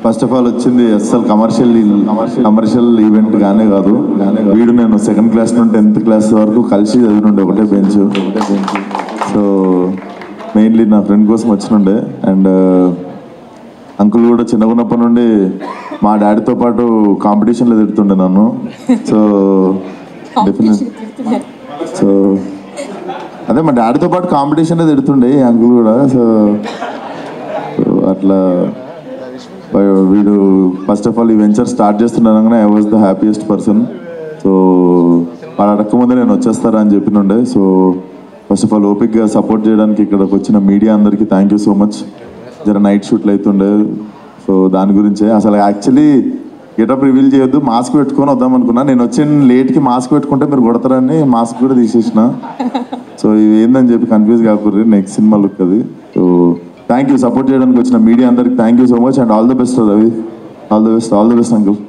First of all వచ్చింది అస్సలు commercial event గానే కాదు. వీడు నేను 2nd క్లాస్ నుండి 10th క్లాస్ వరకు కలిసి చదివినుండే ఒకటే బెంచ్. సో మెయిన్లీ నా ఫ్రెండ్ కోసం వచ్చినుండే. అండ్ అంకుల్ కూడా చిన్నగున్నప్పటి నుండి మా డాడీతో పాటు కాంపిటీషన్లో తిడుతుండే నన్ను. సో సో అదే మా డాడీతో పాటు కాంపిటీషన్లో తిడుతుండే అంకుల్ కూడా. సో అట్లా వీడు ఫస్ట్ ఆఫ్ ఆల్ ఈ వెంచర్ స్టార్ట్ చేస్తున్నానగానే I was the happiest person. So వాడు అడగకముందే నేను వచ్చేస్తారా అని చెప్పినుండే. సో ఫస్ట్ ఆఫ్ ఆల్ ఓపిక్గా సపోర్ట్ చేయడానికి ఇక్కడికి వచ్చిన మీడియా అందరికీ థ్యాంక్ యూ సో మచ్. జర నైట్ షూట్లు అవుతుండే. సో దాని గురించే అసలు యాక్చువల్లీ గెటప్ రివీల్ చేయొద్దు, మాస్క్ పెట్టుకొని వద్దాం అనుకున్నా. నేను వచ్చిన లేట్కి మాస్క్ పెట్టుకుంటే మీరు కొడతారని మాస్క్ కూడా తీసేసిన. సో ఇది ఏందని చెప్పి కన్ఫ్యూజ్ కాకూడదు, నెక్స్ట్ సినిమా లుక్ అది. సో థ్యాంక్ యూ సపోర్ట్ చేయడానికి వచ్చిన మీడియా అందరికి thank you so much. And all the best Ravi, all the best uncle.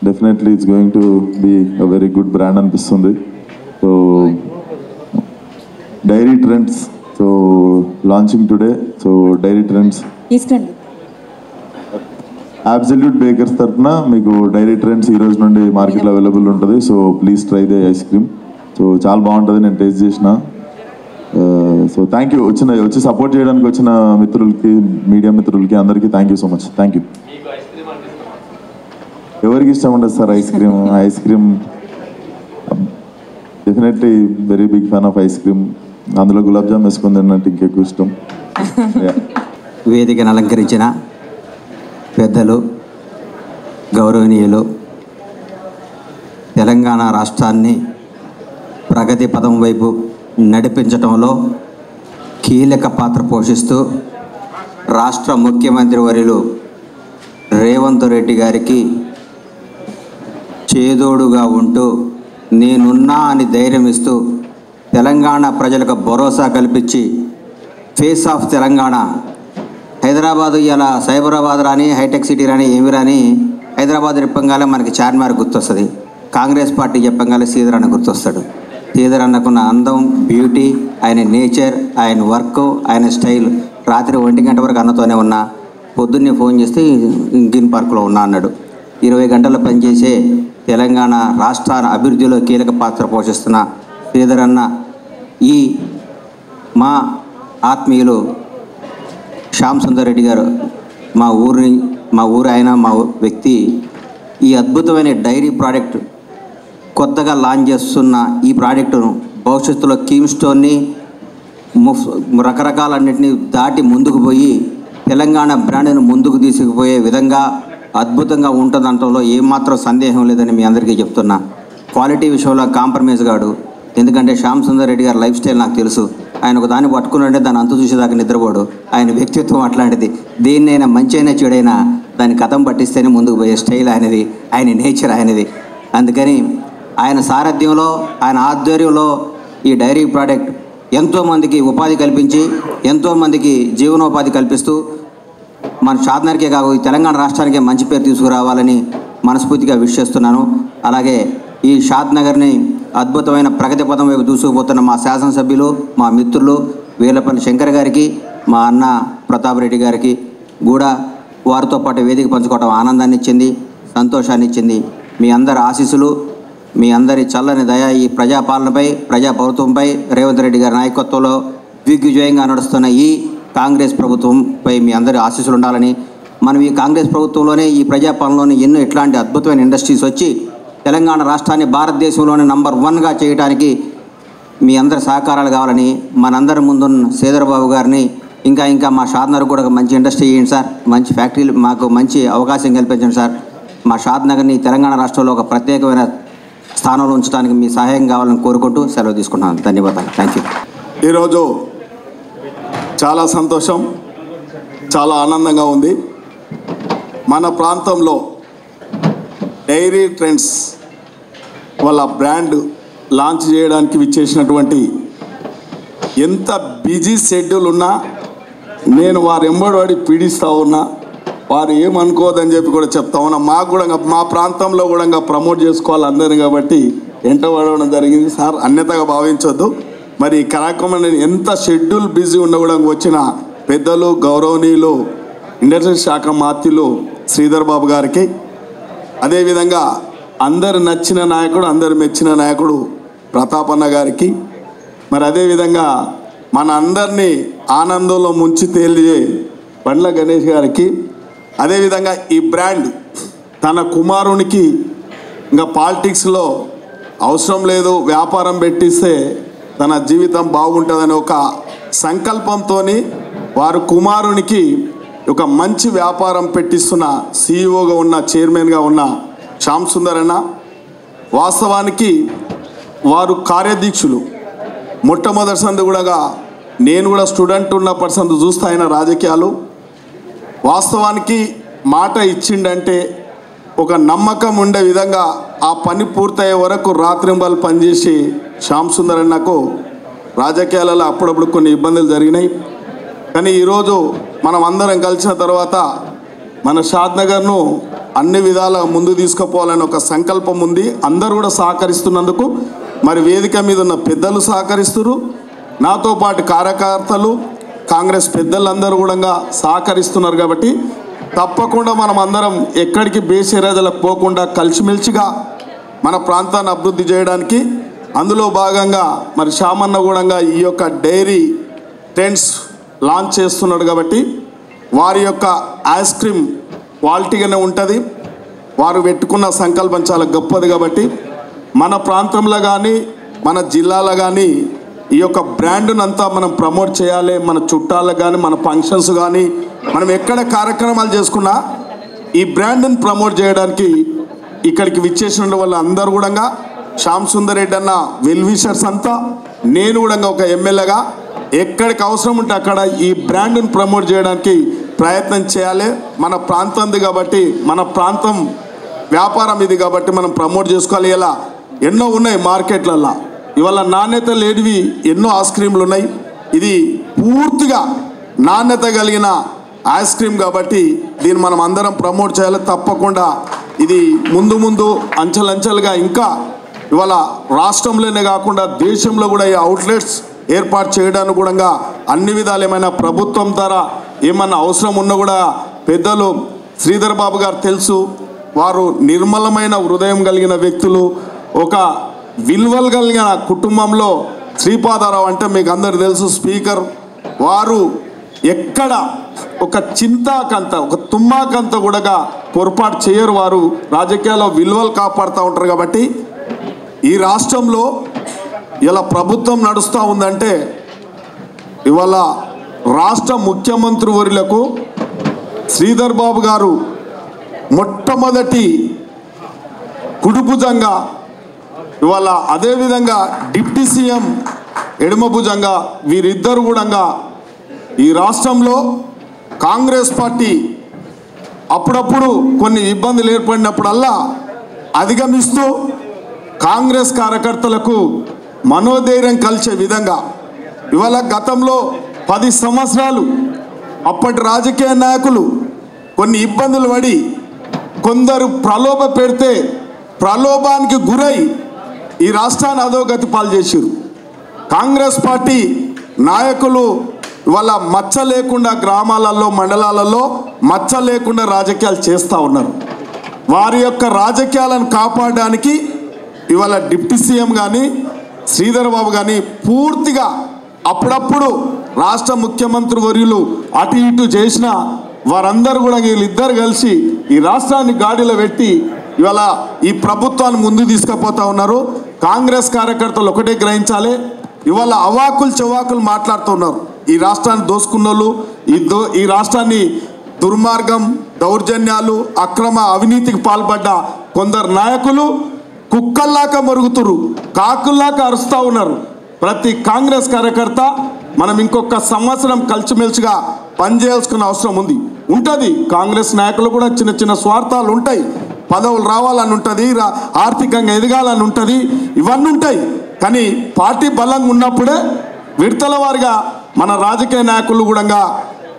Definitely it's going to be a very good brand అనిపిస్తుంది. So dairy trends so launching today. So dairy trends absolute bakers తరఫున మీకు dairy trends ఈ రోజు నుండి మార్కెట్లో available ఉంటుంది. So please try the ice cream. So చాలా బాగుంటుంది, నేను టేస్ట్ చేసిన. సో థ్యాంక్ యూ వచ్చి సపోర్ట్ చేయడానికి వచ్చిన మిత్రులకి, మీడియా మిత్రులకి అందరికీ thank you so much. Thank you. ఎవరికి ఇష్టం ఉండదు sir ice cream definitely very big fan of ice cream. అందులో గులాబ్ జామ్ వేసుకుని తిన్నట్టు ఇంకెక్కువ ఇష్టం. వేదికను అలంకరించిన పెద్దలు, గౌరవనీయులు, తెలంగాణ రాష్ట్రాన్ని ప్రగతి పదం వైపు నడిపించడంలో కీలక పాత్ర పోషిస్తూ రాష్ట్ర ముఖ్యమంత్రి వర్యులు రేవంత్ రెడ్డి గారికి చేదోడుగా ఉంటూ నేనున్నా అని ధైర్యం ఇస్తూ తెలంగాణ ప్రజలకు భరోసా కల్పించి ఫేస్ ఆఫ్ తెలంగాణ హైదరాబాదు ఇలా సైబరాబాద్ రాని, హైటెక్ సిటీ రాని, ఏమి రాని, హైదరాబాద్ చెప్పంగానే మనకి చార్మినార్ గుర్తొస్తుంది, కాంగ్రెస్ పార్టీ చెప్పంగానే శ్రీధర్ అన్న గుర్తొస్తాడు. శ్రీధర్ అన్నకున్న అందం, బ్యూటీ, ఆయన నేచర్, ఆయన వర్క్, ఆయన స్టైల్. రాత్రి 1 గంట వరకు అన్నతోనే ఉన్నా, పొద్దున్నే ఫోన్ చేస్తే గ్రీన్ పార్క్లో ఉన్నా అన్నాడు. 20 గంటలు పనిచేసే తెలంగాణ రాష్ట్ర అభివృద్ధిలో కీలక పాత్ర పోషిస్తున్న శ్రీధర్ అన్న ఈ మా ఆత్మీయులు శ్యామ్ సుందర్ రెడ్డి గారు మా ఊరు ఆయన మా వ్యక్తి ఈ అద్భుతమైన డైరీ ప్రోడక్ట్ కొత్తగా లాంచ్ చేస్తున్న ఈ ప్రోడక్టును భవిష్యత్తులో కీమ్ స్టోన్ని రకరకాలన్నింటినీ దాటి ముందుకు పోయి తెలంగాణ బ్రాండ్ను ముందుకు తీసుకుపోయే విధంగా అద్భుతంగా ఉంటుందంటలో ఏమాత్రం సందేహం లేదని మీ అందరికీ చెప్తున్నా. క్వాలిటీ విషయంలో కాంప్రమైజ్ కాడు. ఎందుకంటే శ్యామ్ సుందర్ రెడ్డి గారి లైఫ్ స్టైల్ నాకు తెలుసు. ఆయన ఒక దాన్ని పట్టుకున్నాడే దాన్ని అంతు చూసేదాకా నిద్రపోడు. ఆయన వ్యక్తిత్వం అట్లాంటిది. దేన్నైనా మంచి అయినా చెడైనా దాన్ని కథం పట్టిస్తేనే ముందుకు పోయే స్టైల్ ఆయనది, ఆయన నేచర్ ఆయనది. అందుకని ఆయన సారథ్యంలో, ఆయన ఆధ్వర్యంలో ఈ డైరీ ప్రోడక్ట్ ఎంతోమందికి ఉపాధి కల్పించి, ఎంతోమందికి జీవనోపాధి కల్పిస్తూ మన షాద్నగర్కే కాదు ఈ తెలంగాణ రాష్ట్రానికే మంచి పేరు తీసుకురావాలని మనస్ఫూర్తిగా విష్ చేస్తున్నాను. అలాగే ఈ షాద్నగర్ని అద్భుతమైన ప్రగతి పదం వైపు దూసుకుపోతున్న మా శాసనసభ్యులు, మా మిత్రులు వీర్లపల్లి శంకర్ గారికి, మా అన్న ప్రతాప్ రెడ్డి గారికి కూడా వారితో పాటు వేదిక పంచుకోవడం ఆనందాన్ని ఇచ్చింది, సంతోషాన్ని ఇచ్చింది. మీ అందరి ఆశీస్సులు, మీ అందరి చల్లని దయ ఈ ప్రజాపాలనపై, ప్రజాప్రభుత్వంపై, రేవంత్ రెడ్డి గారి నాయకత్వంలో దిగ్విజయంగా నడుస్తున్న ఈ కాంగ్రెస్ ప్రభుత్వంపై మీ అందరి ఆశీస్సులు ఉండాలని, మనం ఈ కాంగ్రెస్ ప్రభుత్వంలోనే ఈ ప్రజాపాలనలోనే ఎన్నో ఇట్లాంటి అద్భుతమైన ఇండస్ట్రీస్ వచ్చి తెలంగాణ రాష్ట్రాన్ని భారతదేశంలోనే నంబర్ 1గా చేయడానికి మీ అందరి సహకారాలు కావాలని, మనందరి ముందున్న శ్రీధర్బాబు గారిని ఇంకా మా షాద్నగర్ కూడా మంచి ఇండస్ట్రీ చేయండి సార్, మంచి ఫ్యాక్టరీలు మాకు మంచి అవకాశం కల్పించండి సార్, మా షాద్నగర్ని తెలంగాణ రాష్ట్రంలో ఒక ప్రత్యేకమైన స్థానంలో ఉంచడానికి మీ సహాయం కావాలని కోరుకుంటూ సెలవు తీసుకుంటున్నాను. ధన్యవాదాలు. Thank you. ఈరోజు చాలా సంతోషం, చాలా ఆనందంగా ఉంది. మన ప్రాంతంలో డైరీ ట్రెండ్స్ వాళ్ళ బ్రాండ్ లాంచ్ చేయడానికి విచ్చేసినటువంటి ఎంత బిజీ షెడ్యూల్ ఉన్నా నేను వారు ఎంబడి పీడిస్తూ ఉన్నా, వారు ఏమనుకోదని చెప్పి కూడా చెప్తా ఉన్నా. మాకు కూడా మా ప్రాంతంలో కూడా ప్రమోట్ చేసుకోవాలి అందరినీ కాబట్టి ఎంటబడడం జరిగింది సార్, అన్యతగా భావించొద్దు. మరి ఈ కార్యక్రమం ఎంత షెడ్యూల్ బిజీ ఉన్నా కూడా వచ్చిన పెద్దలు, గౌరవనీయులు, ఇండస్ట్రీ శాఖ మాత్యులు శ్రీధర్ బాబు గారికి, అదేవిధంగా అందరు నచ్చిన నాయకుడు, అందరు మెచ్చిన నాయకుడు ప్రతాపన్న గారికి, మరి అదేవిధంగా మన అందరినీ ఆనందంలో ముంచి తేలియే బండ్ల గణేష్ గారికి, అదేవిధంగా ఈ బ్రాండ్ తన కుమారునికి ఇంకా పాలిటిక్స్లో అవసరం లేదు, వ్యాపారం పెట్టిస్తే తన జీవితం బాగుంటుందని ఒక సంకల్పంతో వారు కుమారునికి ఒక మంచి వ్యాపారం పెట్టిస్తున్న సీఈఓగా ఉన్న, చైర్మన్గా ఉన్న శ్యామ్ సుందర్ అన్న. వాస్తవానికి వారు కార్యదీక్షులు. మొట్టమొదటి సందు కూడా నేను కూడా స్టూడెంట్ ఉన్నప్పటి సందు చూస్తా ఆయన రాజకీయాలు. వాస్తవానికి మాట ఇచ్చిండంటే ఒక నమ్మకం ఉండే విధంగా ఆ పని పూర్తయ్యే వరకు రాత్రింబలు పనిచేసి శ్యామ్ సుందర్ అన్నకు రాజకీయాలలో అప్పుడప్పుడు కొన్ని ఇబ్బందులు జరిగినాయి. కానీ ఈరోజు మనం అందరం కలిసిన తర్వాత మన షాద్నగర్ను అన్ని విధాల ముందు తీసుకుపోవాలని ఒక సంకల్పం ఉంది. అందరూ కూడా సహకరిస్తున్నందుకు మరి వేదిక మీద ఉన్న పెద్దలు సహకరిస్తున్నారు, నాతో పాటు కార్యకర్తలు, కాంగ్రెస్ పెద్దలందరూ కూడా సహకరిస్తున్నారు. కాబట్టి తప్పకుండా మనం అందరం ఎక్కడికి బేసిరాజలకు పోకుండా కలిసిమెలిసిగా మన ప్రాంతాన్ని అభివృద్ధి చేయడానికి, అందులో భాగంగా మరి శ్యామన్న కూడా ఈ యొక్క డైరీ ట్రెండ్స్ లాంచ్ చేస్తున్నాడు. కాబట్టి వారి యొక్క ఐస్ క్రీమ్ క్వాలిటీగానే ఉంటుంది. వారు పెట్టుకున్న సంకల్పం చాలా గొప్పది. కాబట్టి మన ప్రాంతంలో కానీ మన జిల్లాలో కానీ ఈ యొక్క బ్రాండ్నంతా మనం ప్రమోట్ చేయాలి. మన చుట్టాలకు కానీ మన ఫంక్షన్స్ కానీ మనం ఎక్కడ కార్యక్రమాలు చేసుకున్నా ఈ బ్రాండ్ని ప్రమోట్ చేయడానికి ఇక్కడికి విచ్చేసిన వాళ్ళు అందరూ కూడా శ్యామ్ సుందర్ రెడ్డి అన్న వెల్ విషర్స్ అంతా, నేను కూడా ఒక ఎమ్మెల్యేగా ఎక్కడికి అవసరం ఉంటే అక్కడ ఈ బ్రాండ్ని ప్రమోట్ చేయడానికి ప్రయత్నం చేయాలి. మన ప్రాంతంది కాబట్టి, మన ప్రాంతం వ్యాపారం ఇది కాబట్టి మనం ప్రమోట్ చేసుకోవాలి. ఇలా ఎన్నో ఉన్నాయి మార్కెట్లలో, ఇవాళ నాణ్యత లేనివి ఎన్నో ఐస్ క్రీమ్లు ఉన్నాయి. ఇది పూర్తిగా నాణ్యత కలిగిన ఐస్ క్రీమ్ కాబట్టి దీన్ని మనం అందరం ప్రమోట్ చేయాలి. తప్పకుండా ఇది ముందు ముందు అంచెలంచెలుగా ఇంకా ఇవాళ రాష్ట్రంలోనే కాకుండా దేశంలో కూడా ఈ అవుట్లెట్స్ ఏర్పాటు చేయడానికి కూడా అన్ని విధాలు ఏమైనా ప్రభుత్వం ద్వారా ఏమన్నా అవసరం ఉన్నా కూడా పెద్దలు శ్రీధర్ బాబు గారు తెలుసు. వారు నిర్మలమైన హృదయం కలిగిన వ్యక్తులు. ఒక విలువలు కలిగిన కుటుంబంలో శ్రీపాదారావు అంటే మీకు అందరు తెలుసు, స్పీకర్. వారు ఎక్కడ ఒక చింతాకంత, ఒక తుమ్మాకంత కూడా పొరపాటు చేయరు. వారు రాజకీయాల్లో విలువలు కాపాడుతూ ఉంటారు. కాబట్టి ఈ రాష్ట్రంలో ఇలా ప్రభుత్వం నడుస్తూ ఉందంటే ఇవాళ రాష్ట్ర ముఖ్యమంత్రి వర్యులకు శ్రీధర్ బాబు గారు మొట్టమొదటి కుడిభుజంగా, ఇవాళ అదేవిధంగా డిప్యూటీ సీఎం ఎడమ భుజంగా, వీరిద్దరు కూడా ఈ రాష్ట్రంలో కాంగ్రెస్ పార్టీ అప్పుడప్పుడు కొన్ని ఇబ్బందులు ఏర్పడినప్పుడల్లా అధిగమిస్తూ కాంగ్రెస్ కార్యకర్తలకు మనోధైర్యం కలిసే విధంగా ఇవాళ గతంలో 10 సంవత్సరాలు అప్పటి రాజకీయ నాయకులు కొన్ని ఇబ్బందులు పడి కొందరు ప్రలోభ పెడితే ప్రలోభానికి గురై ఈ రాష్ట్రాన్ని అధోగతి పాలు చేశారు. కాంగ్రెస్ పార్టీ నాయకులు ఇవాళ మచ్చ లేకుండా గ్రామాలలో, మండలాలలో మచ్చ లేకుండా రాజకీయాలు చేస్తూ ఉన్నారు. వారి యొక్క రాజకీయాలను కాపాడడానికి ఇవాళ డిప్యూటీ సీఎం కానీ శ్రీధర్ బాబు కానీ పూర్తిగా అప్పుడప్పుడు రాష్ట్ర ముఖ్యమంత్రి వర్యులు అటు ఇటు చేసిన వారందరూ కూడా వీళ్ళిద్దరు కలిసి ఈ రాష్ట్రాన్ని గాడిలో పెట్టి ఇవాళ ఈ ప్రభుత్వాన్ని ముందు తీసుకుపోతా ఉన్నారు. కాంగ్రెస్ కార్యకర్తలు ఒకటే గ్రహించాలి, ఇవాళ అవాకులు చెవాకులు మాట్లాడుతున్నారు. ఈ రాష్ట్రాన్ని దోసుకున్న వాళ్ళు, ఈ రాష్ట్రాన్ని దుర్మార్గం, దౌర్జన్యాలు, అక్రమ అవినీతికి పాల్పడ్డ కొందరు నాయకులు కుక్కల్లాగా మరుగుతురు, కాకుల్లాగా అరుస్తూ ఉన్నారు. ప్రతి కాంగ్రెస్ కార్యకర్త మనం ఇంకొక సంవత్సరం కలిసిమెలిసిగా పనిచేయాల్సిన అవసరం ఉంటుంది. కాంగ్రెస్ నాయకులు కూడా చిన్న చిన్న స్వార్థాలు ఉంటాయి. పదవులు రావాలని ఉంటుంది, ఆర్థికంగా ఎదగాలని ఉంటుంది, ఇవన్నీ ఉంటాయి. కానీ పార్టీ బలంగా ఉన్నప్పుడే విడతల వారిగా మన రాజకీయ నాయకులు కూడా,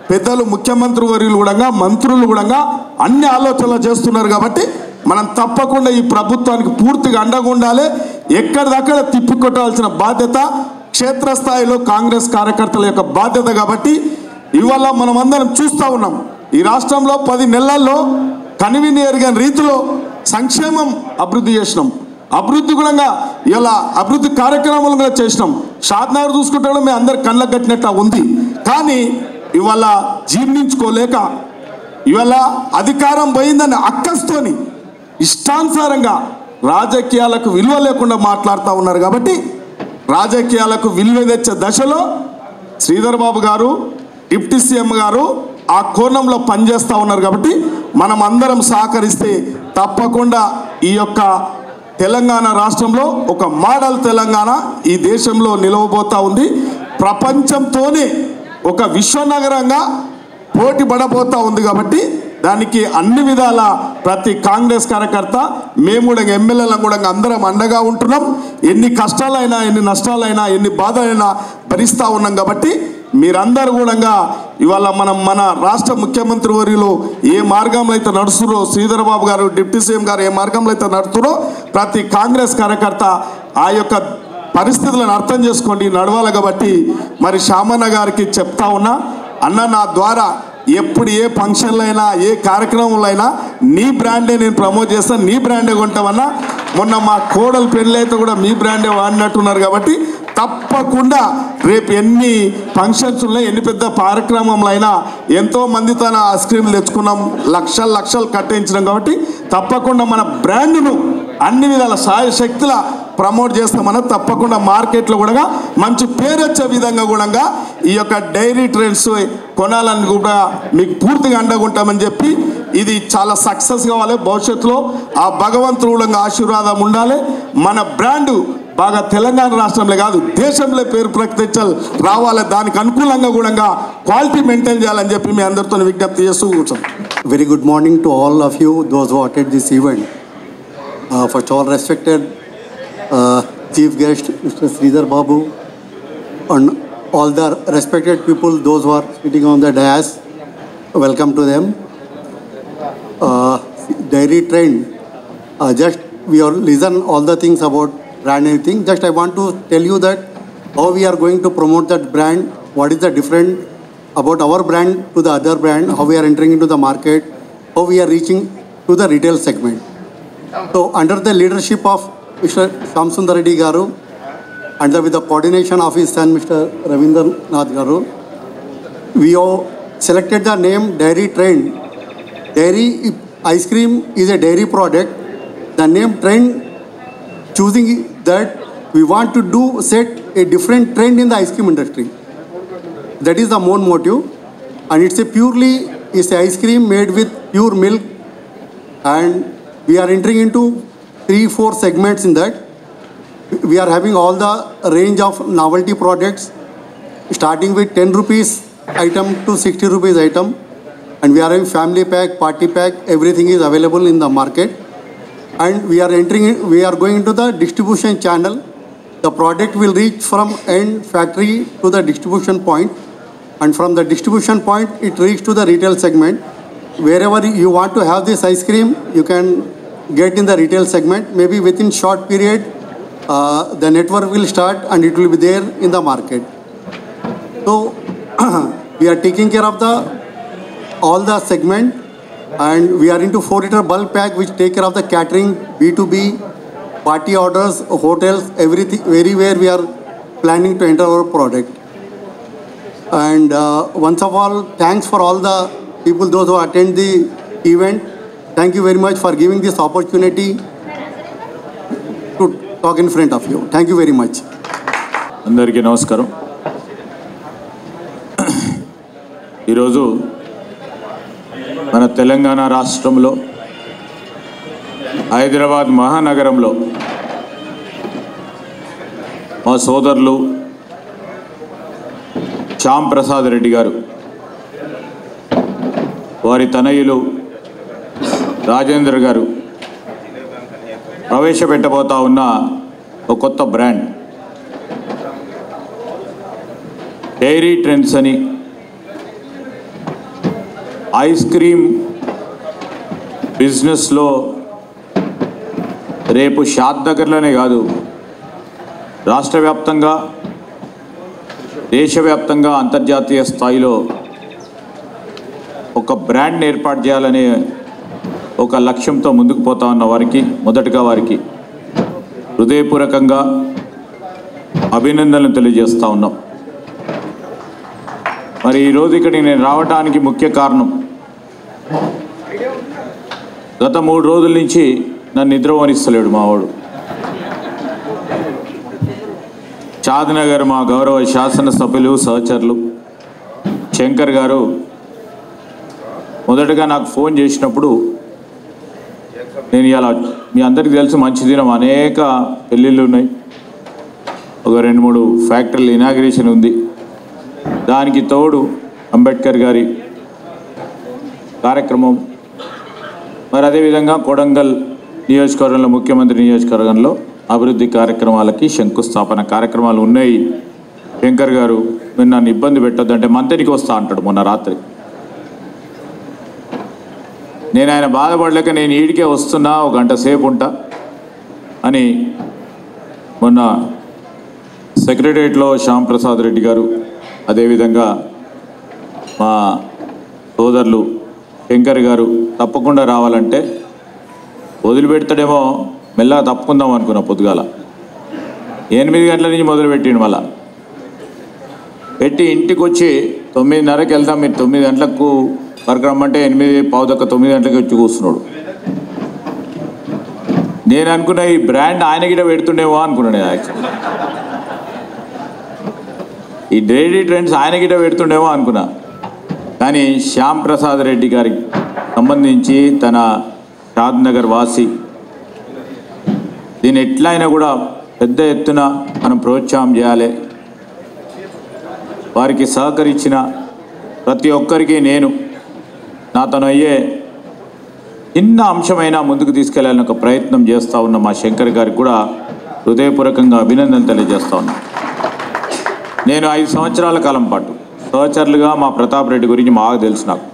పెద్దలు ముఖ్యమంత్రి వర్యులు కూడా, మంత్రులు కూడా అన్ని ఆలోచనలు చేస్తున్నారు. కాబట్టి మనం తప్పకుండా ఈ ప్రభుత్వానికి పూర్తిగా అండగా ఉండాలి. ఎక్కడిదక్కడ తిప్పికొట్టాల్సిన బాధ్యత క్షేత్రస్థాయిలో కాంగ్రెస్ కార్యకర్తల యొక్క బాధ్యత. కాబట్టి ఇవాళ మనం అందరం చూస్తూ ఉన్నాం, ఈ రాష్ట్రంలో 10 నెలల్లో కనివిని ఎరగని రీతిలో సంక్షేమం అభివృద్ధి చేసినాం. అభివృద్ధి కూడా ఇలా అభివృద్ధి కార్యక్రమాలు కూడా చేసినాం. షాద్నగర్ చూసుకుంటే మీ అందరు కళ్ళకు కట్టినట్టు ఉంది. కానీ ఇవాళ జీర్ణించుకోలేక ఇవాళ అధికారం పోయిందని అక్కస్తోని ఇష్టానుసారంగా రాజకీయాలకు విలువ లేకుండా మాట్లాడుతూ ఉన్నారు. కాబట్టి రాజకీయాలకు విలువ తెచ్చే దశలో శ్రీధర్ బాబు గారు, డిప్యూటీ సీఎం గారు ఆ కోణంలో పనిచేస్తూ ఉన్నారు. కాబట్టి మనం అందరం సహకరిస్తే తప్పకుండా ఈ యొక్క తెలంగాణ రాష్ట్రంలో ఒక మోడల్ తెలంగాణ ఈ దేశంలో నిలవబోతూ ఉంది. ప్రపంచంతోనే ఒక విశ్వనగరంగా పోటీ పడబోతూ ఉంది. కాబట్టి దానికి అన్ని విధాల ప్రతి కాంగ్రెస్ కార్యకర్త మేము కూడా ఎమ్మెల్యేలను కూడా అందరం అండగా ఉంటున్నాం. ఎన్ని కష్టాలైనా, ఎన్ని నష్టాలైనా, ఎన్ని బాధలైనా భరిస్తూ ఉన్నాం. కాబట్టి మీరందరూ కూడా ఇవాళ మన రాష్ట్ర ముఖ్యమంత్రి వర్యులు ఏ మార్గంలో అయితే నడుస్తున్నారో, శ్రీధర్ బాబు గారు డిప్యూటీ సీఎం గారు ఏ మార్గంలో అయితే నడుస్తున్నారో ప్రతి కాంగ్రెస్ కార్యకర్త ఆ యొక్క పరిస్థితులను అర్థం చేసుకోండి, నడవాలి. కాబట్టి మరి శామన్న గారికి చెప్తా ఉన్నా, అన్న నా ద్వారా ఎప్పుడు ఏ ఫంక్షన్లో అయినా ఏ కార్యక్రమంలో అయినా నీ బ్రాండే నేను ప్రమోట్ చేస్తాను, నీ బ్రాండే కొంటామన్నా. మొన్న మా కోడలు పెళ్ళి అయితే కూడా మీ బ్రాండే వాడినట్టున్నారు. కాబట్టి తప్పకుండా రేపు ఎన్ని ఫంక్షన్స్ ఉన్నాయి, ఎన్ని పెద్ద కార్యక్రమంలో అయినా ఎంతోమందితో ఐస్ క్రీమ్లు తెచ్చుకున్నాం, లక్షలు కట్టించినాం. కాబట్టి తప్పకుండా మన బ్రాండ్ను అన్ని విధాల సాయశక్తుల ప్రమోట్ చేస్తామన్న. తప్పకుండా మార్కెట్లో కూడా మంచి పేరు వచ్చే విధంగా కూడా ఈ యొక్క డైరీ ట్రెండ్స్ కొనాలని కూడా మీకు పూర్తిగా అండగుంటామని చెప్పి ఇది చాలా సక్సెస్ కావాలి. భవిష్యత్తులో ఆ భగవంతుడు కూడా ఆశీర్వాదం ఉండాలి. మన బ్రాండు బాగా తెలంగాణ రాష్ట్రంలో కాదు దేశంలో పేరు ప్రఖ్యాతలు రావాలి. దానికి అనుకూలంగా కూడా క్వాలిటీ మెయింటైన్ చేయాలని చెప్పి మీ అందరితో విజ్ఞప్తి చేస్తూ కూర్చోం. Very good morning to all of you, those who attended this event. First of all, respected Chief Guest, Mr. Sridhar Babu, and all the respected people, those who are sitting on the dais, welcome to them. Dairy trend, just we are listen all the things about brand and thing. Just I want to tell you that how we are going to promote that brand, what is the different about our brand to the other brand, how we are entering into the market, how we are reaching to the retail segment. So under the leadership of Mr. Shamsundar Reddy Garu, and with the coordination of his son Mr. Ravindranath Garu, we have selected the name Dairy Trend. Dairy ice cream is a dairy product. The name Trend, choosing that we want to set a different trend in the ice cream industry. That is the main motive, and it's a ice cream made with pure milk, and we are entering into 3-4 segments in that. We are having all the range of novelty products, starting with 10 rupees item to 60 rupees item, and we are having family pack, party pack, everything is available in the market. And we are going into the distribution channel. The product will reach from end factory to the distribution point, and from the distribution point it reaches to the retail segment. Wherever you want to have this ice cream, you can get in the retail segment. Maybe within short period, the network will start and it will be there in the market. So we are taking care of all the segment, and we are into 4-liter bulk pack which take care of the catering, B2B, party orders, hotels, everything, everywhere we are planning to enter our product. And once of all, thanks for all the people, those who attend the event. Thank you very much for giving this opportunity to talk in front of you. Thank you very much. అందరికీ నమస్కారం. ఈరోజు మన తెలంగాణ రాష్ట్రంలో హైదరాబాద్ మహానగరంలో మా సోదరులు శ్యామ్ ప్రసాద్ రెడ్డి గారు, వారి తనయులు రాజేంద్ర గారు ప్రవేశపెట్టబోతా ఉన్న ఒక కొత్త బ్రాండ్ డైరీ ట్రెండ్స్ అని. ఐస్ క్రీమ్ బిజినెస్లో రేపు షాద్నగర్లోనే కాదు, రాష్ట్ర వ్యాప్తంగా, దేశవ్యాప్తంగా, అంతర్జాతీయ స్థాయిలో ఒక బ్రాండ్ని ఏర్పాటు చేయాలనే ఒక లక్ష్యంతో ముందుకు పోతా ఉన్న వారికి మొదటగా వారికి హృదయపూర్వకంగా అభినందనలు తెలియజేస్తూ ఉన్నాం. మరి ఈరోజు ఇక్కడికి నేను రావడానికి ముఖ్య కారణం, గత 3 రోజుల నుంచి నన్ను నిద్రపోనిస్తలేడు మావాడు. చాదనగర్ మా గౌరవ శాసనసభ్యులు సహచరులు శంకర్ గారు మొదటగా నాకు ఫోన్ చేసినప్పుడు, నేను ఇలా మీ అందరికీ తెలుసు మంచి దినం, అనేక పెళ్ళిళ్ళు ఉన్నాయి, ఒక 2-3 ఫ్యాక్టరీలు ఇనాగ్రేషన్ ఉంది, దానికి తోడు అంబేద్కర్ గారి కార్యక్రమం, మరి అదేవిధంగా కొడంగల్ నియోజకవర్గంలో ముఖ్యమంత్రి నియోజకవర్గంలో అభివృద్ధి కార్యక్రమాలకి శంకుస్థాపన కార్యక్రమాలు ఉన్నాయి. శంకర్ గారు మీరు నన్ను ఇబ్బంది పెట్టొద్దంటే మంత్రికి వస్తా అంటాడు. మొన్న రాత్రి నేను ఆయన బాధపడలేక నేను ఈడికే వస్తున్నా, 1 గంట సేపు ఉంటా అని మొన్న సెక్రటరియట్లో శ్యాంప్రసాద్ రెడ్డి గారు, అదేవిధంగా మా సోదరులు శంకర్ గారు తప్పకుండా రావాలంటే వదిలిపెడతాడేమో, మెల్లగా తప్పుకుందాం అనుకున్నా. పొద్దుగాల 8 గంటల నుంచి మొదలుపెట్టిండు, మళ్ళా పెట్టి ఇంటికి వచ్చి 9:30కి వెళ్దాం, మీరు 9 గంటలకు వరకు రమ్మంటే 8:15-9 గంటలకి వచ్చి కూర్చున్నాడు. నేను అనుకున్నా ఈ బ్రాండ్ ఆయన గిట పెడుతుండేమో అనుకున్నాను. యాక్చువల్లీ ఈ డైరీ ట్రెండ్స్ ఆయన గిట పెడుతుండేమో అనుకున్నా. కానీ శ్యాంప్రసాద్ రెడ్డి గారికి సంబంధించి తన షాద్నగర్ వాసి, దీన్ని ఎట్లయినా కూడా పెద్ద ఎత్తున మనం ప్రోత్సాహం చేయాలి. వారికి సహకరించిన ప్రతి ఒక్కరికి నేను నాతోను అయ్యే చిన్న అంశమైనా ముందుకు తీసుకెళ్లాలని ఒక ప్రయత్నం చేస్తూ ఉన్న మా శంకర్ గారికి కూడా హృదయపూర్వకంగా అభినందనలు తెలియజేస్తా ఉన్నా. నేను 5 సంవత్సరాల కాలం పాటు సహచరులుగా మా ప్రతాప్ రెడ్డి గురించి బాగా తెలుసు నాకు.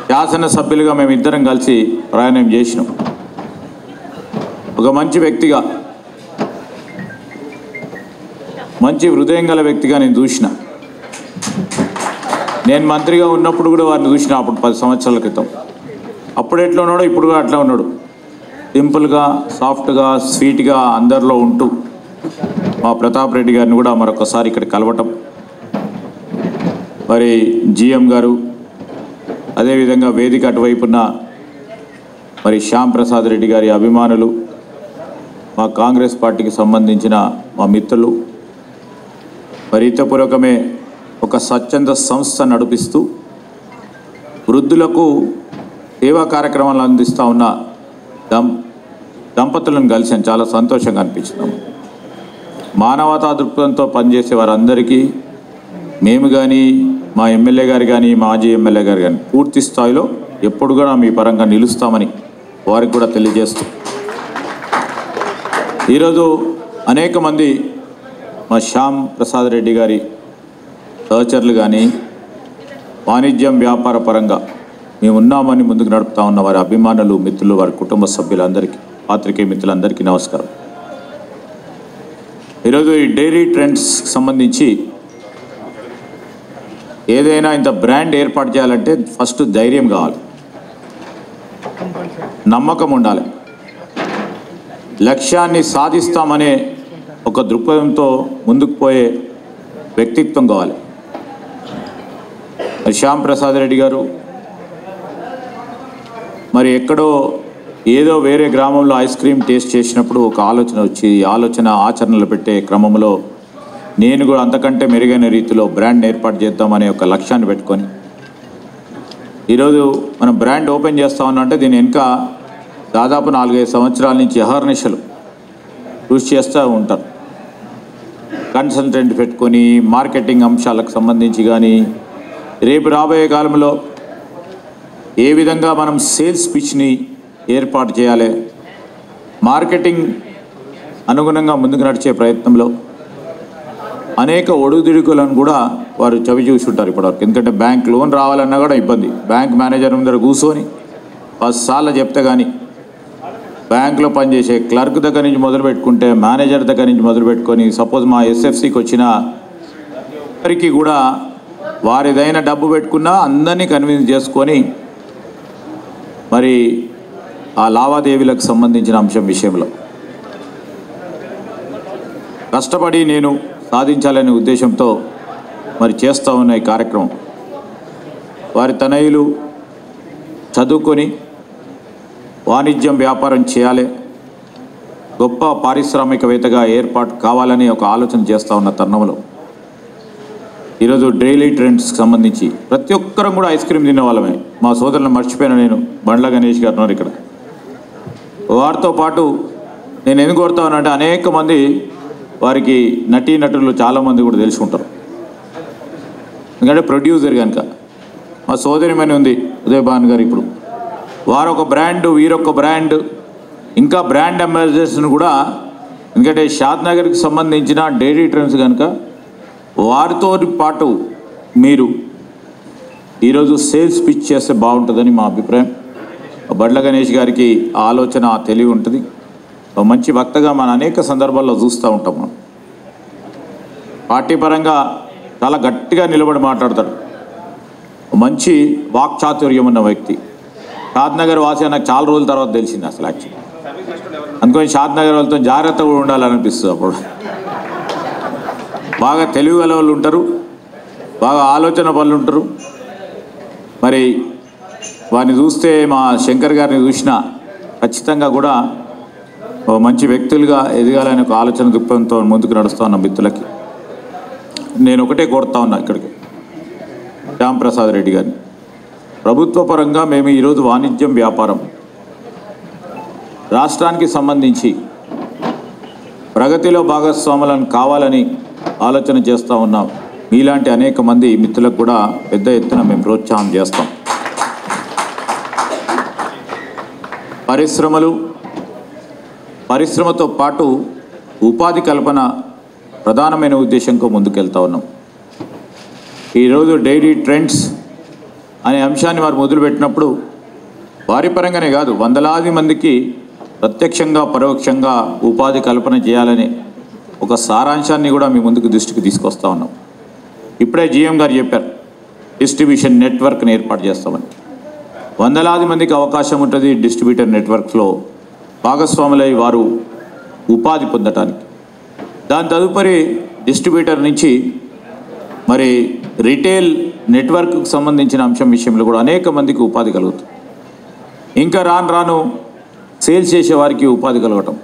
శాసనసభ్యులుగా మేమిద్దరం కలిసి ప్రయాణం చేసినాం. ఒక మంచి వ్యక్తిగా, మంచి హృదయం గల వ్యక్తిగా నేను చూసిన. నేను మంత్రిగా ఉన్నప్పుడు కూడా వారిని చూసిన, అప్పుడు 10 సంవత్సరాల క్రితం. అప్పుడు ఎట్లా ఉన్నాడో ఇప్పుడు కూడా అట్లా ఉన్నాడు. సింపుల్గా, సాఫ్ట్గా, స్వీట్గా అందరిలో ఉంటూ మా ప్రతాప్ రెడ్డి గారిని కూడా మరొకసారి ఇక్కడ కలవటం, మరి జిఎం గారు, అదేవిధంగా వేదిక అటువైపున్న మరి శ్యాంప్రసాద్ రెడ్డి గారి అభిమానులు, మా కాంగ్రెస్ పార్టీకి సంబంధించిన మా మిత్రులు, మరి హితపూర్వకమే ఒక స్వచ్ఛంద సంస్థ నడిపిస్తూ వృద్ధులకు సేవా కార్యక్రమాలు అందిస్తూ ఉన్న దంపతులను కలిసాను. చాలా సంతోషంగా అనిపించినాము. మానవతా దృక్పథంతో పనిచేసే వారందరికీ మేము కానీ, మా ఎమ్మెల్యే గారు కానీ, మాజీ ఎమ్మెల్యే గారు కానీ పూర్తి స్థాయిలో ఎప్పుడు కూడా మీ పరంగా నిలుస్తామని వారికి కూడా తెలియజేస్తూ, ఈరోజు అనేక మంది మా శ్యామ్ ప్రసాద్ రెడ్డి గారి సహచరులు కానీ వాణిజ్యం వ్యాపార పరంగా మేము ఉన్నామని ముందుకు నడుపుతా ఉన్న వారి అభిమానులు, మిత్రులు, వారి కుటుంబ సభ్యులందరికీ, పాత్రికేయ మిత్రులందరికీ నమస్కారం. ఈరోజు ఈ డైరీ ట్రెండ్స్ సంబంధించి ఏదైనా ఇంత బ్రాండ్ ఏర్పాటు చేయాలంటే ఫస్ట్ ధైర్యం కావాలి, నమ్మకం ఉండాలి, లక్ష్యాన్ని సాధిస్తామనే ఒక దృక్పథంతో ముందుకు పోయే వ్యక్తిత్వం కావాలి. శ్యాంప్రసాద్ రెడ్డి గారు మరి ఎక్కడో ఏదో వేరే గ్రామంలో ఐస్ క్రీమ్ టేస్ట్ చేసినప్పుడు ఒక ఆలోచన వచ్చి, ఆలోచన ఆచరణలు పెట్టే క్రమంలో నేను కూడా అంతకంటే మెరుగైన రీతిలో బ్రాండ్ ఏర్పాటు చేద్దామనే ఒక లక్ష్యాన్ని పెట్టుకొని ఈరోజు మనం బ్రాండ్ ఓపెన్ చేస్తా ఉన్నామంటే దీని వెనుక దాదాపు 4-5 సంవత్సరాల నుంచి అహర్నిశలు కృషి చేస్తూ ఉంటారు. కన్సల్టెంట్ పెట్టుకొని మార్కెటింగ్ అంశాలకు సంబంధించి కానీ, రేపు రాబోయే కాలంలో ఏ విధంగా మనం సేల్స్ పిచ్ని ఏర్పాటు చేయాలి, మార్కెటింగ్ అనుగుణంగా ముందుకు నడిచే ప్రయత్నంలో అనేక ఒడుదుడుకులను కూడా వారు చవి చూసి ఉంటారు ఇప్పటివరకు. ఎందుకంటే బ్యాంక్ లోన్ రావాలన్నా కూడా ఇబ్బంది. బ్యాంక్ మేనేజర్ ముందర కూర్చొని 10 సార్లు చెప్తే కానీ, బ్యాంకులో పనిచేసే క్లర్క్ దగ్గర నుంచి మొదలు పెట్టుకుంటే మేనేజర్ దగ్గర నుంచి మొదలు పెట్టుకొని, సపోజ్ మా ఎస్ఎఫ్సికి వచ్చిన వారికి కూడా వారిదైన డబ్బు పెట్టుకున్నా అందరినీ కన్విన్స్ చేసుకొని మరి ఆ లావాదేవీలకు సంబంధించిన అంశం విషయంలో కష్టపడి నేను సాధించాలనే ఉద్దేశంతో మరి చేస్తూ ఉన్న ఈ కార్యక్రమం వారి తనయులు చదువుకొని వాణిజ్యం వ్యాపారం చేయాలి, గొప్ప పారిశ్రామికవేత్తగా ఏర్పాటు కావాలని ఒక ఆలోచన చేస్తూ ఉన్న తరుణంలో ఈరోజు డైలీ ట్రెండ్స్కి సంబంధించి ప్రతి ఒక్కరం కూడా ఐస్ క్రీమ్ తినే వాళ్ళమే. మా సోదరులను మర్చిపోయినా నేను, బండ్ల గణేష్ గారు ఉన్నారు ఇక్కడ. వారితో పాటు నేను ఎందుకు కోరుతా ఉన్నానంటే అనేక మంది వారికి నటీనటులు చాలామంది కూడా తెలిసి ఉంటారు. ఎందుకంటే ప్రొడ్యూసర్ కనుక మా సోదరిమని ఉంది ఉదయభాన్ గారు, ఇప్పుడు వారు ఒక బ్రాండ్, వీరొక బ్రాండ్, ఇంకా బ్రాండ్ అంబాసిడర్స్ని కూడా, ఎందుకంటే షాద్ నగర్కి సంబంధించిన డైరీ ట్రెండ్స్ కనుక వారితో పాటు మీరు ఈరోజు సేల్స్ పిచ్ చేస్తే బాగుంటుందని మా అభిప్రాయం. బండ్ల గణేష్ గారికి ఆ ఆలోచన, ఆ తెలివి ఉంటుంది. మంచి వక్తగా మన అనేక సందర్భాల్లో చూస్తూ ఉంటాం. మనం పార్టీ పరంగా చాలా గట్టిగా నిలబడి మాట్లాడతాడు. మంచి వాక్చాతుర్యం ఉన్న వ్యక్తి. షాద్ నగర్ వాసి నాకు చాలా రోజుల తర్వాత తెలిసింది అసలు యాక్చువల్లీ. అందుకని షాద్ నగర్ వాళ్ళతో జాగ్రత్తగా ఉండాలనిపిస్తుంది. అప్పుడు బాగా తెలివి గల వాళ్ళు ఉంటారు, బాగా ఆలోచన పనులు ఉంటారు. మరి వారిని చూస్తే మా శంకర్ గారిని చూసినా ఖచ్చితంగా కూడా మంచి వ్యక్తులుగా ఎదగాలని ఒక ఆలోచన దృక్పథంతో ముందుకు నడుస్తూ ఉన్న మిత్రులకి నేను ఒకటే కోరుతా ఉన్నా, ఇక్కడికి శ్యామ్ ప్రసాద్ రెడ్డి గారిని, ప్రభుత్వ పరంగా మేము ఈరోజు వాణిజ్యం వ్యాపారం రాష్ట్రానికి సంబంధించి ప్రగతిలో భాగస్వాములను కావాలని ఆలోచన చేస్తూ ఉన్నాం. మీలాంటి అనేక మంది మిత్రులకు కూడా పెద్ద ఎత్తున మేము ప్రోత్సాహం చేస్తాం. పరిశ్రమతో పాటు ఉపాధి కల్పన ప్రధానమైన ఉద్దేశంతో ముందుకెళ్తా ఉన్నాం. ఈరోజు డైరీ ట్రెండ్స్ అనే అంశాన్ని వారు మొదలుపెట్టినప్పుడు వారి పరంగానే కాదు, వందలాది మందికి ప్రత్యక్షంగా పరోక్షంగా ఉపాధి కల్పన చేయాలని ఒక సారాంశాన్ని కూడా మీ ముందుకు దృష్టికి తీసుకొస్తా ఉన్నాం. ఇప్పుడే జీఎం గారు చెప్పారు, డిస్ట్రిబ్యూషన్ నెట్వర్క్ని ఏర్పాటు చేస్తామని. వందలాది మందికి అవకాశం ఉంటుంది డిస్ట్రిబ్యూటర్ నెట్వర్క్లో భాగస్వాములై వారు ఉపాధి పొందటానికి. దాని తదుపరి డిస్ట్రిబ్యూటర్ నుంచి మరి రిటైల్ నెట్వర్క్కి సంబంధించిన అంశం విషయంలో కూడా అనేక మందికి ఉపాధి కలుగుతుంది. ఇంకా రాను సేల్స్ చేసే వారికి ఉపాధి కలగటం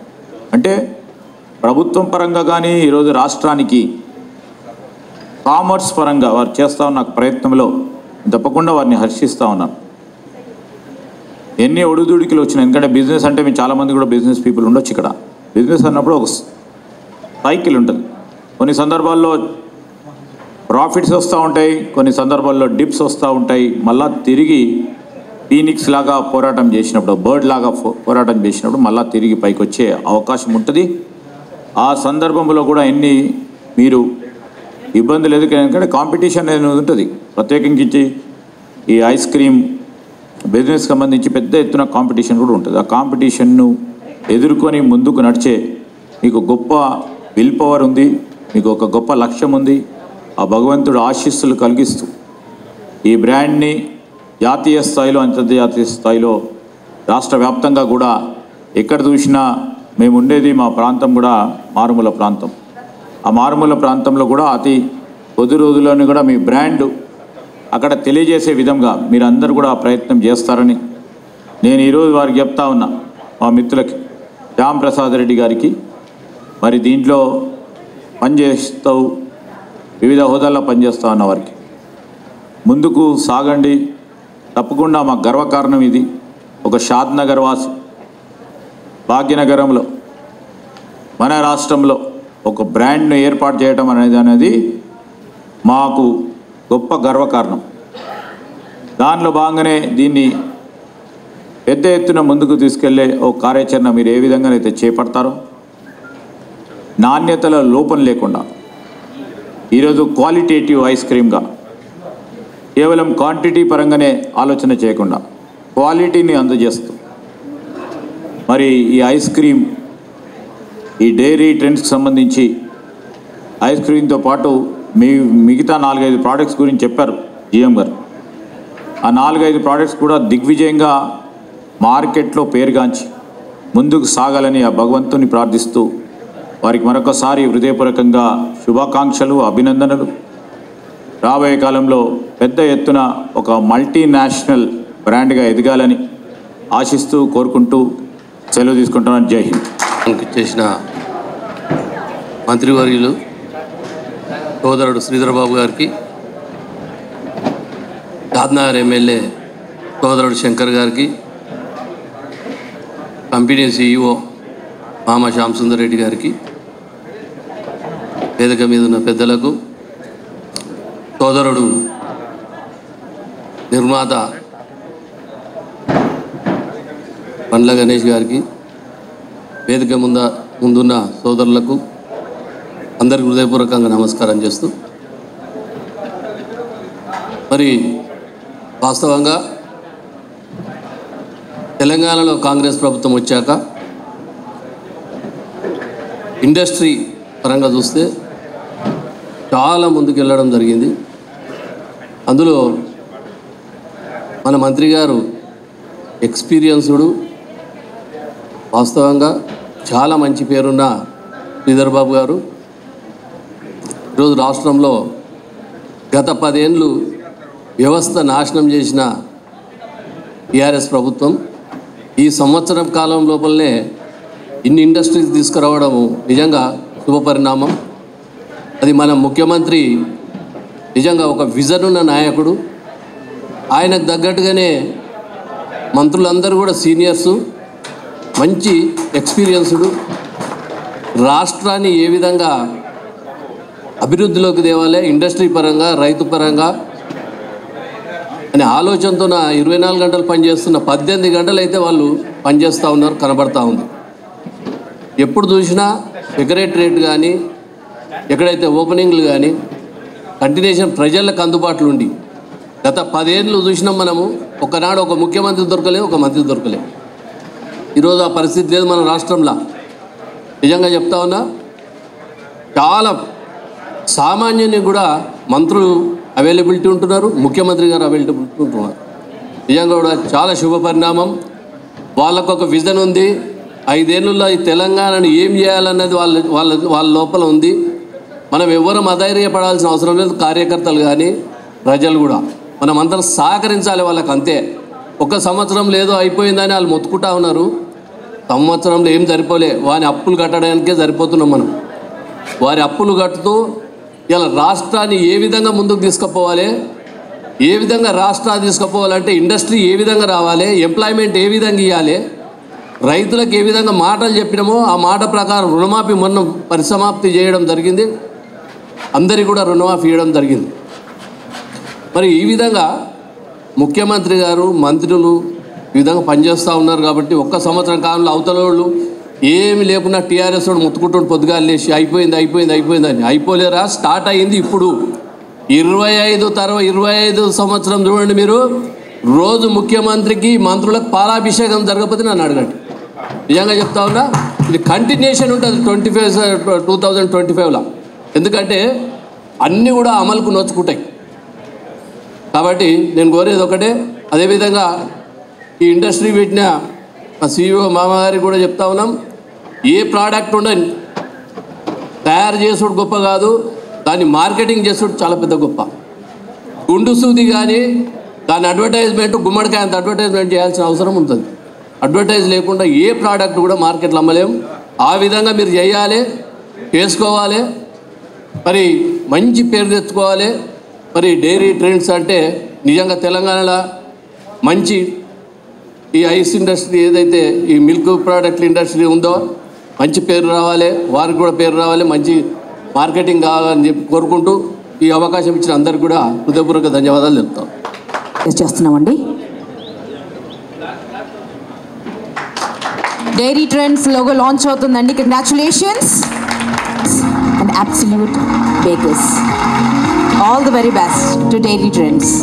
అంటే ప్రభుత్వం పరంగా కానీ ఈరోజు రాష్ట్రానికి కామర్స్ పరంగా వారు చేస్తూ ఉన్న ప్రయత్నంలో తప్పకుండా వారిని హర్షిస్తూ ఉన్నాను. ఎన్ని ఒడిదుడికిలు వచ్చినాయి, ఎందుకంటే బిజినెస్ అంటే మేము చాలామంది కూడా బిజినెస్ పీపుల్ ఉండొచ్చు. ఇక్కడ బిజినెస్ అన్నప్పుడు ఒక సైకిల్ ఉంటుంది. కొన్ని సందర్భాల్లో ప్రాఫిట్స్ వస్తూ ఉంటాయి, కొన్ని సందర్భాల్లో డిప్స్ వస్తూ ఉంటాయి. మళ్ళా తిరిగి ఫీనిక్స్ లాగా పోరాటం చేసినప్పుడు, బర్డ్ లాగా పోరాటం చేసినప్పుడు మళ్ళీ తిరిగి పైకి వచ్చే అవకాశం ఉంటుంది. ఆ సందర్భంలో కూడా ఎన్ని మీరు ఇబ్బందులు ఎందుకంటే కాంపిటీషన్ అనేది ఉంటుంది. ప్రత్యేకించి ఈ ఐస్ క్రీమ్ బిజినెస్కి సంబంధించి పెద్ద ఎత్తున కాంపిటీషన్ కూడా ఉంటుంది. ఆ కాంపిటీషన్ను ఎదుర్కొని ముందుకు నడిచే మీకు గొప్ప విల్ పవర్ ఉంది, మీకు ఒక గొప్ప లక్ష్యం ఉంది. ఆ భగవంతుడు ఆశీస్సులు కలిగిస్తూ ఈ బ్రాండ్ని జాతీయ స్థాయిలో, అంతర్జాతీయ స్థాయిలో, రాష్ట్ర వ్యాప్తంగా కూడా ఎక్కడ చూసినా మేము ఉండేది మా ప్రాంతం కూడా మారుమూల ప్రాంతం. ఆ మారుమూల ప్రాంతంలో కూడా అతి కొద్ది రోజుల్లోనే కూడా మీ బ్రాండ్ అక్కడ తెలియజేసే విధంగా మీరందరూ కూడా ప్రయత్నం చేస్తారని నేను ఈరోజు వారికి చెప్తా ఉన్నా. మా మిత్రులకి శ్యామ్ ప్రసాద్ రెడ్డి గారికి మరి దీంట్లో పనిచేస్తూ వివిధ హోదాల్లో పనిచేస్తూ ఉన్న వారికి ముందుకు సాగండి. తప్పకుండా మా గర్వకారణం ఇది. ఒక షాద్ నగర్ వాసి భాగ్యనగరంలో మన రాష్ట్రంలో ఒక బ్రాండ్ను ఏర్పాటు చేయడం అనేది మాకు గొప్ప గర్వకారణం. దానిలో భాగంగానే దీన్ని పెద్ద ఎత్తున ముందుకు తీసుకెళ్లే ఓ కార్యాచరణ మీరు ఏ విధంగానైతే చేపడతారో, నాణ్యతల లోపం లేకుండా ఈరోజు క్వాలిటేటివ్ ఐస్ క్రీమ్గా కేవలం క్వాంటిటీ పరంగానే ఆలోచన చేయకుండా క్వాలిటీని అందజేస్తూ మరి ఈ ఐస్ క్రీమ్, ఈ డైరీ ట్రెండ్స్కి సంబంధించి ఐస్ క్రీమ్తో పాటు మిగతా 4-5 ప్రోడక్ట్స్ గురించి చెప్పారు జిఎం గారు. ఆ 4-5 ప్రోడక్ట్స్ కూడా దిగ్విజయంగా మార్కెట్లో పేరుగాంచి ముందుకు సాగాలని ఆ భగవంతుని ప్రార్థిస్తూ వారికి మరొకసారి హృదయపూర్వకంగా శుభాకాంక్షలు, అభినందనలు. రాబోయే కాలంలో పెద్ద ఎత్తున ఒక మల్టీనేషనల్ బ్రాండ్గా ఎదగాలని ఆశిస్తూ కోరుకుంటూ సెలవు తీసుకుంటున్నాను. జై హింద్. చేసిన మంత్రివర్యులు సోదరుడు శ్రీధర్ బాబు గారికి, దాద్నగర్ ఎమ్మెల్యే సోదరుడు శంకర్ గారికి, కంపెనీ CEO మామ శ్యామ్ సుందర్ రెడ్డి గారికి, వేదిక మీద ఉన్న పెద్దలకు, సోదరుడు నిర్మాత పండ్ల గణేష్ గారికి, వేదిక ముందున్న సోదరులకు అందరికి హృదయపూర్వకంగా నమస్కారం చేస్తూ, మరి వాస్తవంగా తెలంగాణలో కాంగ్రెస్ ప్రభుత్వం వచ్చాక ఇండస్ట్రీ పరంగా చూస్తే చాలా ముందుకెళ్ళడం జరిగింది. అందులో మన మంత్రి గారు ఎక్స్పీరియన్స్డ్, వాస్తవంగా చాలా మంచి పేరున్న శ్రీధర్ బాబు గారు ఈరోజు రాష్ట్రంలో గత 10 ఏళ్ళు వ్యవస్థ నాశనం చేసిన టీఆర్ఎస్ ప్రభుత్వం ఈ సంవత్సరం కాలం లోపలనే ఇన్ని ఇండస్ట్రీస్ తీసుకురావడము నిజంగా శుభపరిణామం. అది మన ముఖ్యమంత్రి నిజంగా ఒక విజన్ ఉన్న నాయకుడు. ఆయనకు తగ్గట్టుగానే మంత్రులందరూ కూడా సీనియర్సు, మంచి ఎక్స్పీరియన్స్డ్, రాష్ట్రాన్ని ఏ విధంగా అభివృద్ధిలోకి తేవాలి ఇండస్ట్రీ పరంగా, రైతు పరంగా అనే ఆలోచనతో 24 గంటలు పనిచేస్తున్న 18 గంటలు అయితే వాళ్ళు పనిచేస్తూ ఉన్నారు, కనబడతా ఉంది. ఎప్పుడు చూసినా సెక్రటరేట్ కానీ ఎక్కడైతే ఓపెనింగ్లు కానీ కంటిన్యూషన్ ప్రజలకు అందుబాటులో ఉండి గత 10 ఏళ్ళు చూసినాం మనము. ఒకనాడు ఒక ముఖ్యమంత్రి దొరకలేదు, ఒక మంత్రి దొరకలేదు. ఈరోజు ఆ పరిస్థితి లేదు మన రాష్ట్రంలో. నిజంగా చెప్తా ఉన్నా, చాలా సామాన్యుని కూడా మంత్రులు అవైలబిలిటీ ఉంటున్నారు, ముఖ్యమంత్రి గారు అవైలబిలిటీ ఉంటున్నారు. నిజంగా కూడా చాలా శుభ పరిణామం. వాళ్ళకు ఒక విజన్ ఉంది. 5 ఏళ్ళలో ఈ తెలంగాణను ఏం చేయాలన్నది వాళ్ళ లోపల ఉంది. మనం ఎవ్వరం అధైర్యపడాల్సిన అవసరం లేదు. కార్యకర్తలు కానీ ప్రజలు కూడా మనం అందరం సహకరించాలి వాళ్ళకి, అంతే. ఒక సంవత్సరం లేదో అయిపోయిందని వాళ్ళు మొత్తుకుంటా ఉన్నారు. సంవత్సరంలో ఏం సరిపోలే, వారి అప్పులు కట్టడానికే సరిపోతున్నాం మనం. వారి అప్పులు కట్టుతూ ఇలా రాష్ట్రాన్ని ఏ విధంగా ముందుకు తీసుకుపోవాలి, ఏ విధంగా రాష్ట్రాన్ని తీసుకుపోవాలంటే ఇండస్ట్రీ ఏ విధంగా రావాలి, ఎంప్లాయ్మెంట్ ఏ విధంగా ఇవ్వాలి, రైతులకు ఏ విధంగా మాటలు చెప్పినామో ఆ మాట ప్రకారం రుణమాఫీ మొన్న పరిసమాప్తి చేయడం జరిగింది. అందరికీ కూడా రుణమాఫీ ఇవ్వడం జరిగింది. మరి ఈ విధంగా ముఖ్యమంత్రి గారు, మంత్రులు ఈ విధంగా పనిచేస్తూ ఉన్నారు. కాబట్టి ఒక్క సంవత్సరం కాలంలో అవతల వాళ్ళు ఏమి లేకుండా టీఆర్ఎస్ వాడు ముత్తుకుంటుండు, పొద్దుగాలు లేచి అయిపోయిందని. అయిపోలేరా, స్టార్ట్ అయ్యింది ఇప్పుడు. 25 సంవత్సరం చూడండి మీరు. రోజు ముఖ్యమంత్రికి మంత్రులకు పాలాభిషేకం జరగకపోతే నన్ను అడగండి. నిజంగా చెప్తా ఉన్నా, ఇది కంటిన్యూషన్ ఉంటుంది 2025లో. ఎందుకంటే అన్నీ కూడా అమలుకు నోచుకుంటాయి. కాబట్టి నేను కోరేది ఒకటే. అదేవిధంగా ఈ ఇండస్ట్రీ పెట్టిన CEO మామగారికి కూడా చెప్తా ఉన్నాం, ఏ ప్రోడక్ట్ ఉండని తయారు చేసుడు గొప్ప కాదు, దాన్ని మార్కెటింగ్ చేసుడు చాలా పెద్ద గొప్ప. గుండు సూది కానీ దాని అడ్వర్టైజ్మెంట్, గుమ్మడికాయ అంత అడ్వర్టైజ్మెంట్ చేయాల్సిన అవసరం ఉంటుంది. అడ్వర్టైజ్ లేకుండా ఏ ప్రోడక్ట్ కూడా మార్కెట్లో అమ్మలేము. ఆ విధంగా మీరు చేయాలి, చేసుకోవాలి, మరి మంచి పేరు తెచ్చుకోవాలి. మరి డైరీ ట్రెండ్స్ అంటే నిజంగా తెలంగాణలో మంచి ఈ ఐస్ ఇండస్ట్రీ ఏదైతే ఈ మిల్క్ ప్రోడక్ట్ ఇండస్ట్రీ ఉందో మంచి పేరు రావాలి, వారికి కూడా పేరు రావాలి, మంచి మార్కెటింగ్ కావాలని చెప్పి కోరుకుంటూ ఈ అవకాశం ఇచ్చిన అందరికీ కూడా హృదయపూర్వక ధన్యవాదాలు చెప్తాం. చేస్తున్నామండి. డైరీ ట్రెండ్స్ లోగో లాంచ్ అవుతుందండి. Congratulations and absolute bakers. All the very best to dairy trends.